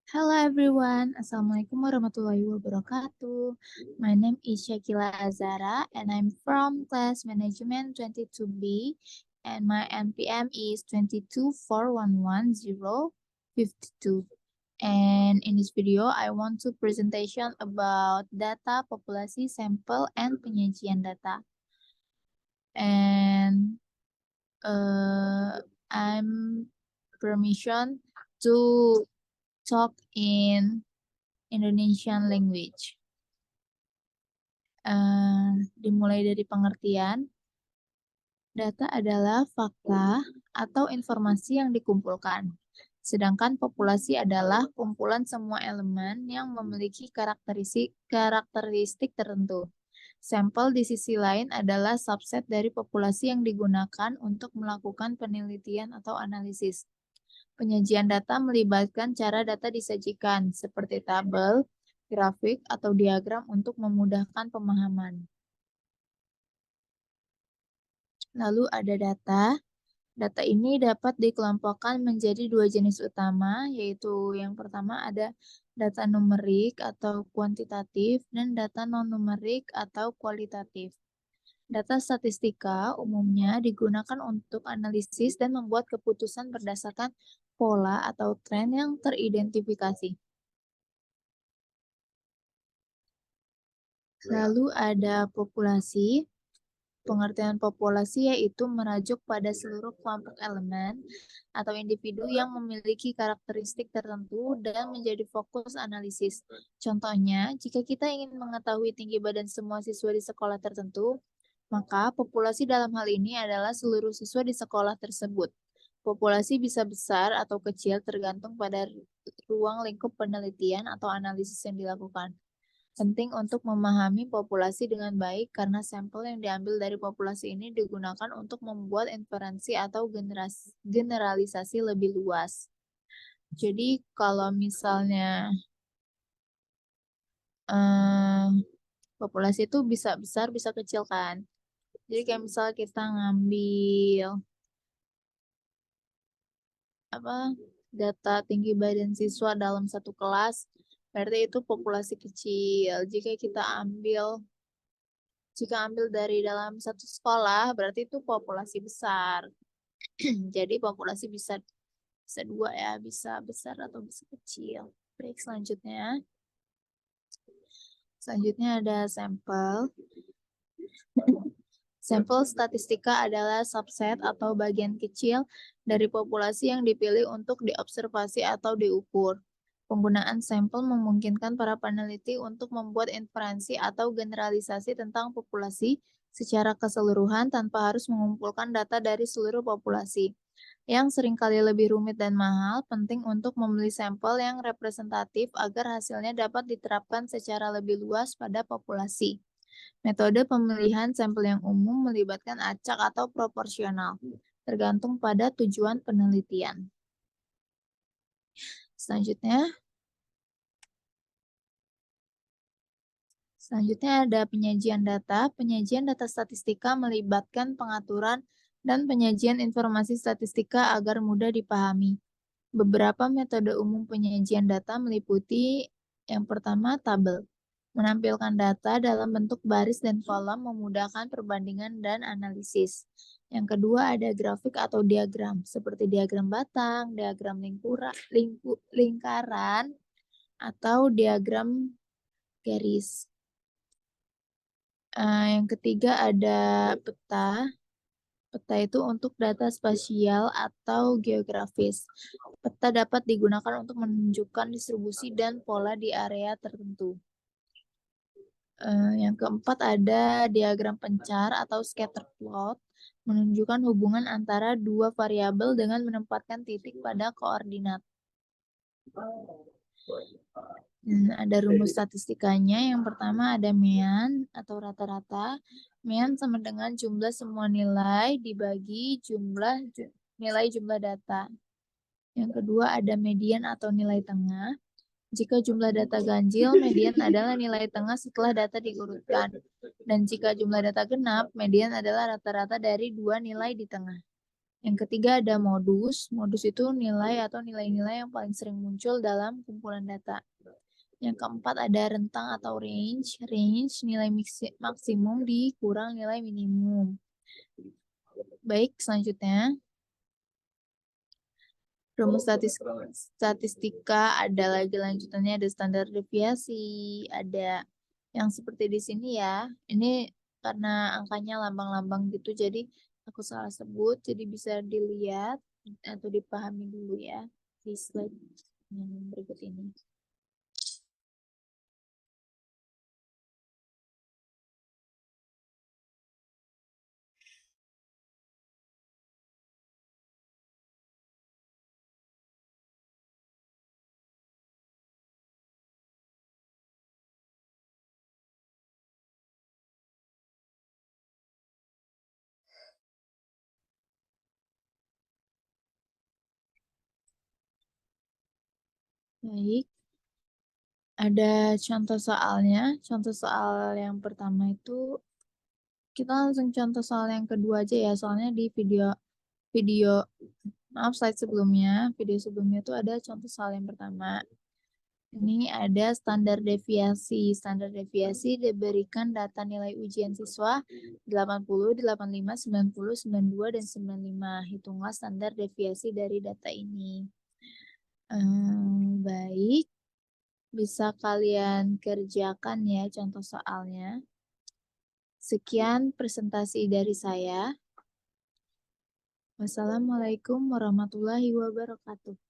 Hello everyone, Assalamualaikum warahmatullahi wabarakatuh. My name is Shakila Azara and I'm from class management 22B and my NPM is 224111052. And in this video, I want to presentation about data, populasi, sampel, and penyajian data. And I'm permission to talk in Indonesian language. Dimulai dari pengertian, data adalah fakta atau informasi yang dikumpulkan. Sedangkan populasi adalah kumpulan semua elemen yang memiliki karakteristik tertentu. Sampel di sisi lain adalah subset dari populasi yang digunakan untuk melakukan penelitian atau analisis. Penyajian data melibatkan cara data disajikan, seperti tabel, grafik, atau diagram untuk memudahkan pemahaman. Lalu ada data. Data ini dapat dikelompokkan menjadi dua jenis utama, yaitu yang pertama ada data numerik atau kuantitatif dan data non-numerik atau kualitatif. Data statistika umumnya digunakan untuk analisis dan membuat keputusan berdasarkan pola atau tren yang teridentifikasi. Lalu ada populasi. Pengertian populasi yaitu merujuk pada seluruh kelompok elemen atau individu yang memiliki karakteristik tertentu dan menjadi fokus analisis. Contohnya, jika kita ingin mengetahui tinggi badan semua siswa di sekolah tertentu, maka populasi dalam hal ini adalah seluruh siswa di sekolah tersebut. Populasi bisa besar atau kecil tergantung pada ruang lingkup penelitian atau analisis yang dilakukan. Penting untuk memahami populasi dengan baik karena sampel yang diambil dari populasi ini digunakan untuk membuat inferensi atau generalisasi lebih luas. Jadi kalau misalnya populasi itu bisa besar, bisa kecil kan. Jadi kayak misalnya kita ngambil data tinggi badan siswa dalam satu kelas, berarti itu populasi kecil. Jika ambil dari dalam satu sekolah, berarti itu populasi besar. Jadi populasi bisa dua ya, bisa besar atau bisa kecil. Baik, selanjutnya ada sampel. Sampel statistika adalah subset atau bagian kecil dari populasi yang dipilih untuk diobservasi atau diukur. Penggunaan sampel memungkinkan para peneliti untuk membuat inferensi atau generalisasi tentang populasi secara keseluruhan tanpa harus mengumpulkan data dari seluruh populasi. Yang seringkali lebih rumit dan mahal, penting untuk memilih sampel yang representatif agar hasilnya dapat diterapkan secara lebih luas pada populasi. Metode pemilihan sampel yang umum melibatkan acak atau proporsional, tergantung pada tujuan penelitian. Selanjutnya ada penyajian data. Penyajian data statistika melibatkan pengaturan dan penyajian informasi statistika agar mudah dipahami. Beberapa metode umum penyajian data meliputi yang pertama tabel. Menampilkan data dalam bentuk baris dan kolom memudahkan perbandingan dan analisis. Yang kedua ada grafik atau diagram, seperti diagram batang, diagram lingkaran, atau diagram garis. Yang ketiga ada peta. Peta itu untuk data spasial atau geografis. Peta dapat digunakan untuk menunjukkan distribusi dan pola di area tertentu. Yang keempat ada diagram pencar atau scatter plot, menunjukkan hubungan antara dua variabel dengan menempatkan titik pada koordinat. Ada rumus statistikanya. Yang pertama ada mean atau rata-rata. Mean sama dengan jumlah semua nilai dibagi nilai jumlah data. Yang kedua ada median atau nilai tengah. Jika jumlah data ganjil, median adalah nilai tengah setelah data diurutkan. Dan jika jumlah data genap, median adalah rata-rata dari dua nilai di tengah. Yang ketiga ada modus. Modus itu nilai atau nilai-nilai yang paling sering muncul dalam kumpulan data. Yang keempat ada rentang atau range. Range nilai maksimum dikurang nilai minimum. Baik, selanjutnya. Rumus statistika ada lagi lanjutannya, ada standar deviasi, ada yang seperti di sini ya. Ini karena angkanya lambang-lambang gitu, jadi aku salah sebut, jadi bisa dilihat atau dipahami dulu ya di slide yang berikut ini. Baik, ada contoh soalnya. Contoh soal yang pertama itu kita langsung contoh soal yang kedua aja ya, soalnya di maaf, slide sebelumnya, video sebelumnya tuh ada contoh soal yang pertama. Ini ada standar deviasi. Standar deviasi diberikan data nilai ujian siswa 80, 85, 90, 92, dan 95. Hitunglah standar deviasi dari data ini. Baik, bisa kalian kerjakan ya contoh soalnya. Sekian presentasi dari saya. Wassalamualaikum warahmatullahi wabarakatuh.